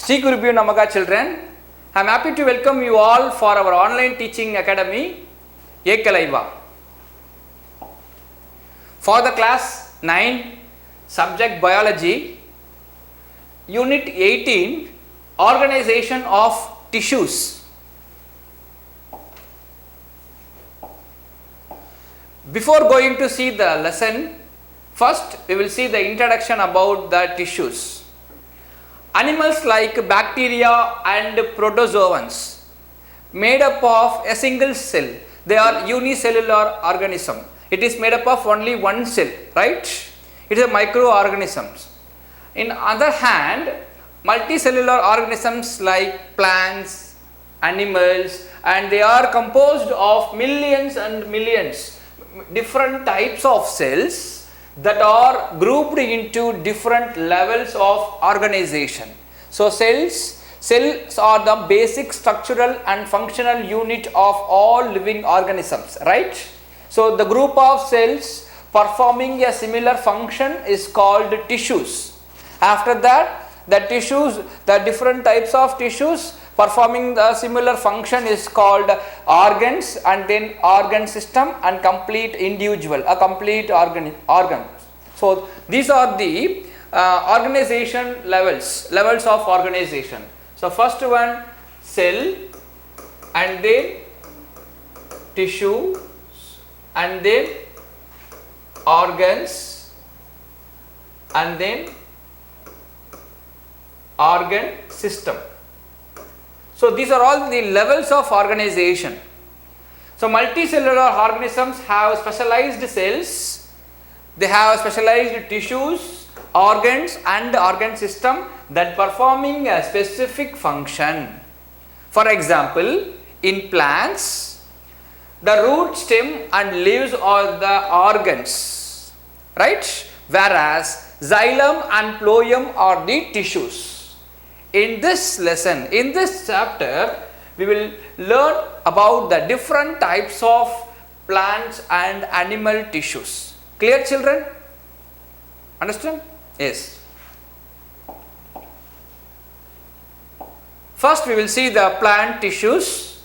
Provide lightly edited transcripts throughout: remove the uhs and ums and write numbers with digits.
Sri Gurubhyo Namaha children, I am happy to welcome you all for our online teaching academy Ekalaiva. For the class 9 subject biology, unit 18 organization of tissues. Before going to see the lesson, first we will see the introduction about the tissues. Animals like bacteria and protozoans made up of a single cell. They are unicellular organism. It is made up of only one cell, right? It is a microorganisms. In other hand, multicellular organisms like plants, animals, and they are composed of millions and millions different types of cells that are grouped into different levels of organization. So cells are the basic structural and functional unit of all living organisms, right? So the group of cells performing a similar function is called tissues. After that, the tissues, the different types of tissues performing the similar function is called organs, and then organ system and complete individual, a complete organ. So these are the organization levels of organization. So first one, cell, and then tissue, and then organs, and then organ system. So these are all the levels of organization. So multicellular organisms have specialized cells, they have specialized tissues, organs and organ system that performing a specific function. For example, in plants, the root, stem and leaves are the organs, right? Whereas xylem and phloem are the tissues. In this lesson, in this chapter, we will learn about the different types of plants and animal tissues. Clear, children? Understand? Yes. First, we will see the plant tissues.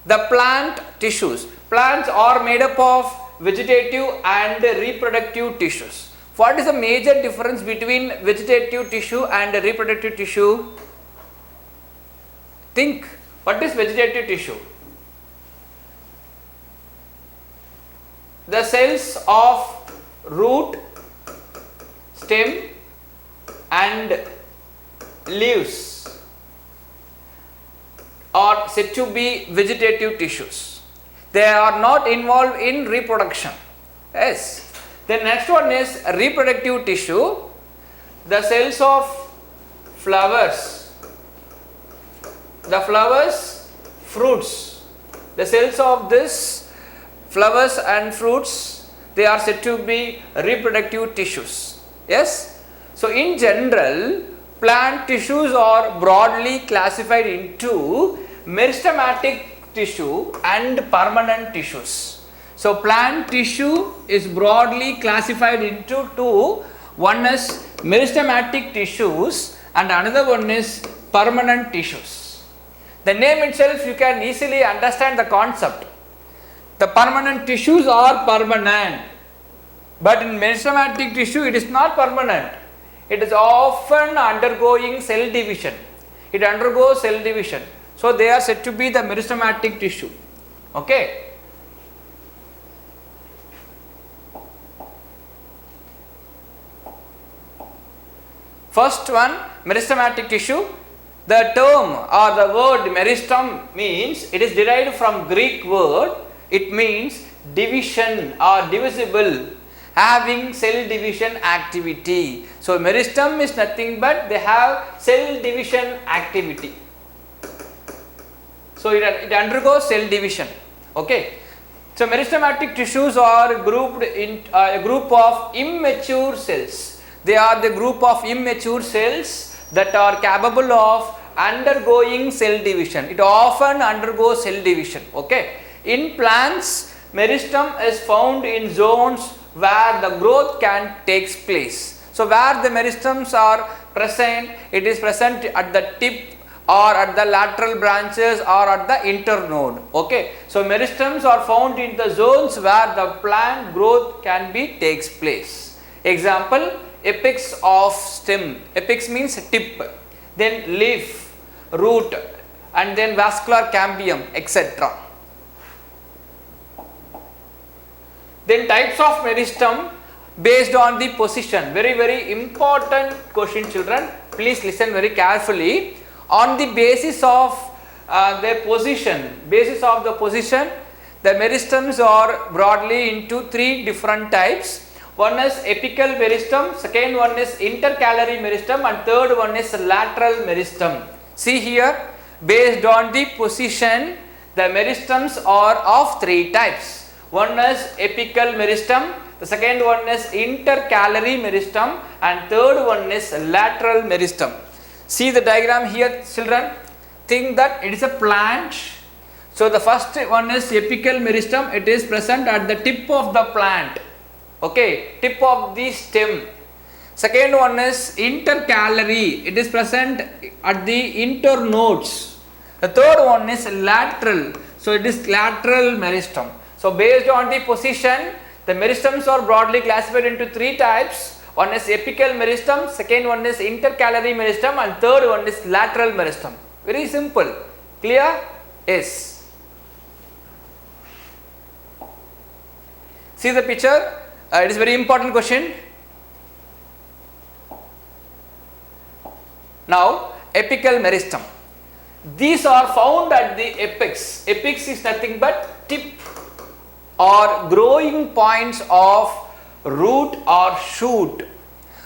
The plant tissues. Plants are made up of vegetative and reproductive tissues. What is the major difference between vegetative tissue and reproductive tissue? Think, what is vegetative tissue? The cells of root, stem and leaves are said to be vegetative tissues. They are not involved in reproduction. Yes. The next one is reproductive tissue. The cells of flowers, fruits, the cells of this flowers and fruits, they are said to be reproductive tissues. Yes. So in general, plant tissues are broadly classified into meristematic tissue and permanent tissues. So plant tissue is broadly classified into two. One is meristematic tissues and another one is permanent tissues. The name itself, you can easily understand the concept. The permanent tissues are permanent, but in meristematic tissue it is not permanent. It is often undergoing cell division. It undergoes cell division. So they are said to be the meristematic tissue. Okay. First one, meristematic tissue. The term or the word meristem means, it is derived from Greek word. It means division or divisible, having cell division activity. So meristem is nothing but they have cell division activity. So it undergoes cell division. Okay. So meristematic tissues are grouped in a group of immature cells. They are the group of immature cells that are capable of undergoing cell division. It often undergoes cell division. Okay. In plants, meristem is found in zones where the growth can takes place. So where the meristems are present, it is present at the tip or at the lateral branches or at the internode. Okay, so meristems are found in the zones where the plant growth can be takes place. Example, apex of stem. Apex means tip, then leaf, root, and then vascular cambium, etc. Then types of meristem based on the position. Very important question, children. Please listen very carefully. On the basis of the position, the meristems are broadly into three different types. One is apical meristem, second one is intercalary meristem, and third one is lateral meristem. See here, based on the position, the meristems are of three types. One is apical meristem, the second one is intercalary meristem, and third one is lateral meristem. See the diagram here, children. Think that it is a plant. So the first one is apical meristem. It is present at the tip of the plant. Okay, tip of the stem. Second one is intercalary. It is present at the internodes. The third one is lateral. So it is lateral meristem. So based on the position, the meristems are broadly classified into three types. One is apical meristem, second one is intercalary meristem, and third one is lateral meristem. Very simple. Clear? Yes. See the picture. It is very important question. Now, apical meristem. These are found at the apex. Apex is nothing but tip or growing points of root or shoot.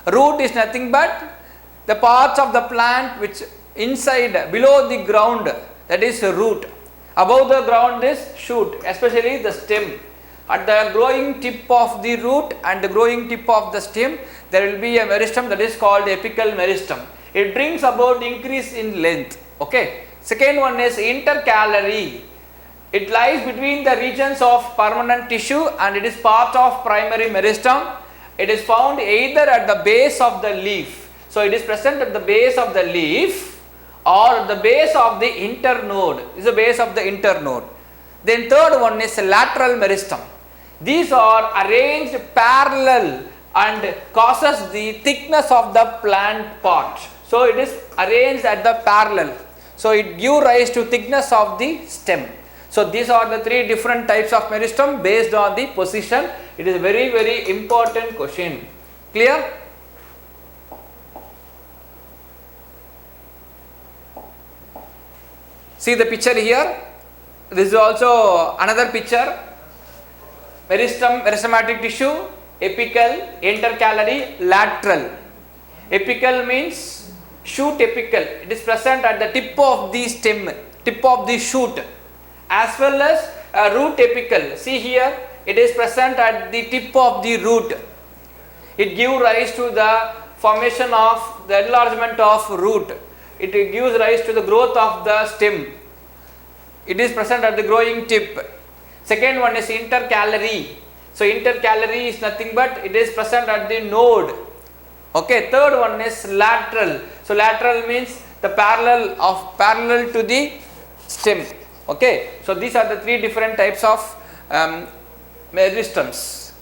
Root is nothing but the parts of the plant which inside below the ground, that is root. Above the ground is shoot, especially the stem. At the growing tip of the root and the growing tip of the stem, there will be a meristem that is called apical meristem. It brings about increase in length. Okay. Second one is intercalary. It lies between the regions of permanent tissue and it is part of primary meristem. It is found either at the base of the leaf. So it is present at the base of the leaf or at the base of the internode. This is the base of the internode. Then third one is lateral meristem. These are arranged parallel and causes the thickness of the plant part. So it is arranged at the parallel. So it gives rise to thickness of the stem. So these are the three different types of meristem based on the position. It is a very important question. Clear? See the picture here. This is also another picture. Meristem, meristematic tissue, apical, intercalary, lateral. Apical means shoot apical. It is present at the tip of the stem, tip of the shoot, as well as root apical. See here, it is present at the tip of the root. It gives rise to the formation of the enlargement of root. It gives rise to the growth of the stem. It is present at the growing tip. Second one is intercalary. So intercalary is nothing but it is present at the node. Okay. Third one is lateral. So lateral means the parallel to the stem. Okay. So these are the three different types of meristems.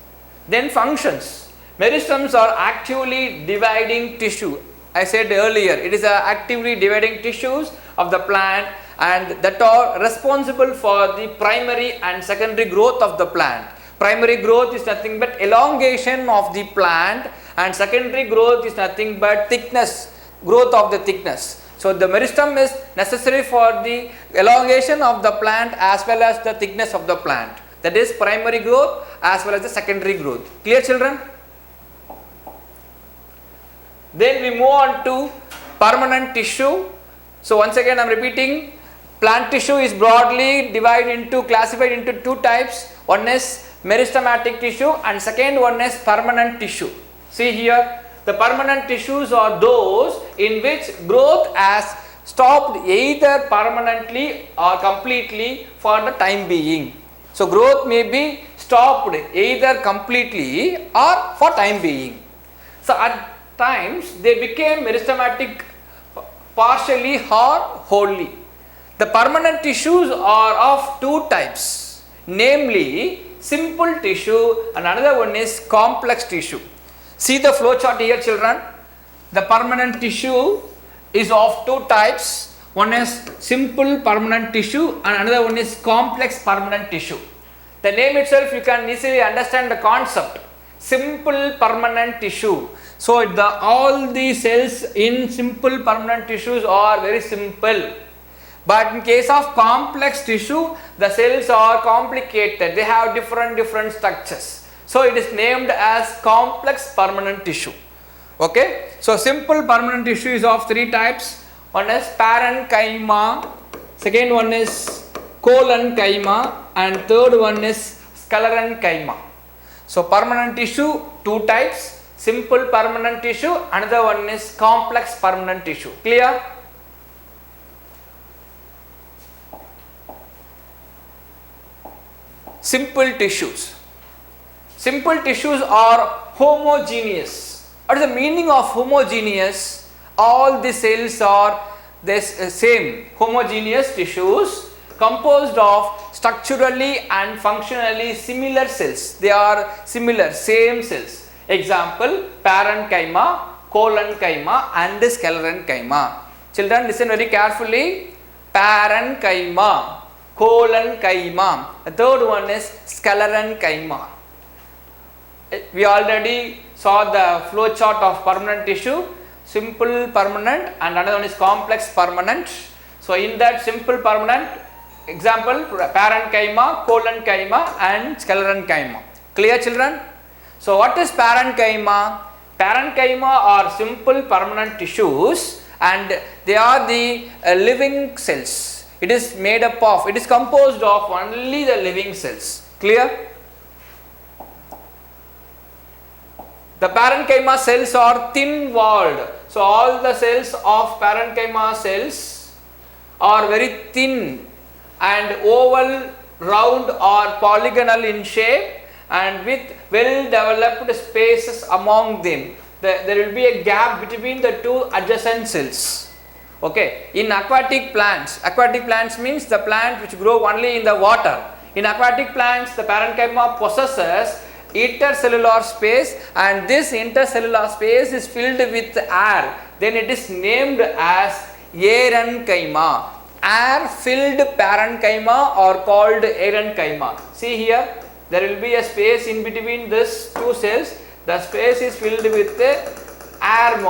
Then functions. Meristems are actively dividing tissue. I said earlier, it is actively dividing tissues of the plant and that are responsible for the primary and secondary growth of the plant. Primary growth is nothing but elongation of the plant and secondary growth is nothing but growth of the thickness. So the meristem is necessary for the elongation of the plant as well as the thickness of the plant. That is primary growth as well as the secondary growth. Clear, children? Then we move on to permanent tissue. So once again I am repeating, plant tissue is broadly classified into two types. One is meristematic tissue and second one is permanent tissue. See here, the permanent tissues are those in which growth has stopped either permanently or completely for the time being. So growth may be stopped either completely or for time being. So at times they became meristematic partially or wholly. The permanent tissues are of two types, namely simple tissue and another one is complex tissue. See the flow chart here children. The permanent tissue is of two types. One is simple permanent tissue and another one is complex permanent tissue. The name itself you can easily understand the concept. Simple permanent tissue. So all the cells in simple permanent tissues are very simple. But in case of complex tissue, the cells are complicated. They have different structures. So it is named as complex permanent tissue. Okay. So simple permanent tissue is of three types. One is parenchyma, second one is collenchyma, and third one is sclerenchyma. So permanent tissue two types, simple permanent tissue, another one is complex permanent tissue. Clear? Simple tissues. Simple tissues are homogeneous. What is the meaning of homogeneous? All the cells are this same homogeneous tissues composed of structurally and functionally similar cells. They are similar, same cells. Example, parenchyma, collenchyma and sclerenchyma. Children, listen very carefully. Parenchyma, collenchyma. The third one is sclerenchyma. We already saw the flow chart of permanent tissue. Simple permanent and another one is complex permanent. So in that simple permanent, example parenchyma, collenchyma and sclerenchyma. Clear children? So what is parenchyma? Parenchyma are simple permanent tissues and they are the living cells. It is made up of, it is composed of only the living cells. Clear? The parenchyma cells are thin walled. So all the cells of parenchyma cells are very thin and oval, round or polygonal in shape and with well developed spaces among them. There will be a gap between the two adjacent cells. Okay. In aquatic plants means the plant which grow only in the water. In aquatic plants, the parenchyma possesses intercellular space and this intercellular space is filled with air. Then it is named as aerenchyma. Air filled parenchyma are called aerenchyma. See here, there will be a space in between these two cells. The space is filled with air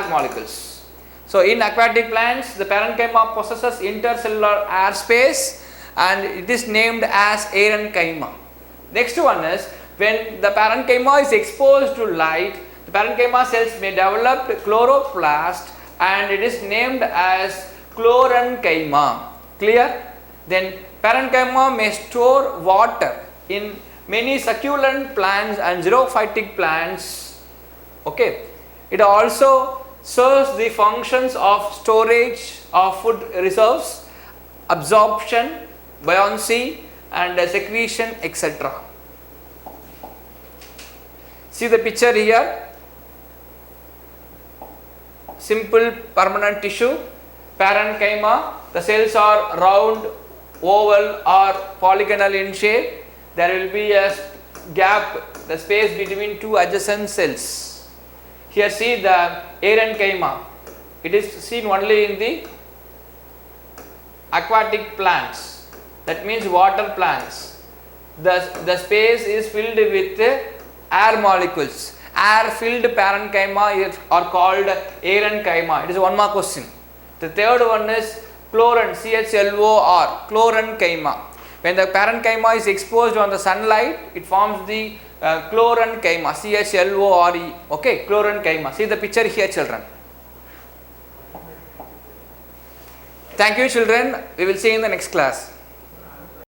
molecules. So in aquatic plants, the parenchyma possesses intercellular air space and it is named as aerenchyma. Next one is, when the parenchyma is exposed to light, the parenchyma cells may develop chloroplast and it is named as chlorenchyma. Clear? Then parenchyma may store water in many succulent plants and xerophytic plants. Okay. It also serves the functions of storage of food reserves, absorption, buoyancy and secretion, etc. See the picture here. Simple permanent tissue, parenchyma. The cells are round, oval or polygonal in shape. There will be a gap, the space between two adjacent cells. Here see the aerenchyma. It is seen only in the aquatic plants. That means water plants. The space is filled with air molecules. Air filled parenchyma are called aerenchyma. It is one more question. The third one is chlorine, CHLOR, chlorenchyma. When the parenchyma is exposed on the sunlight, it forms the chlorenchyma, CHLORE. Okay, chlorenchyma. See the picture here, children. Thank you, children. We will see you in the next class.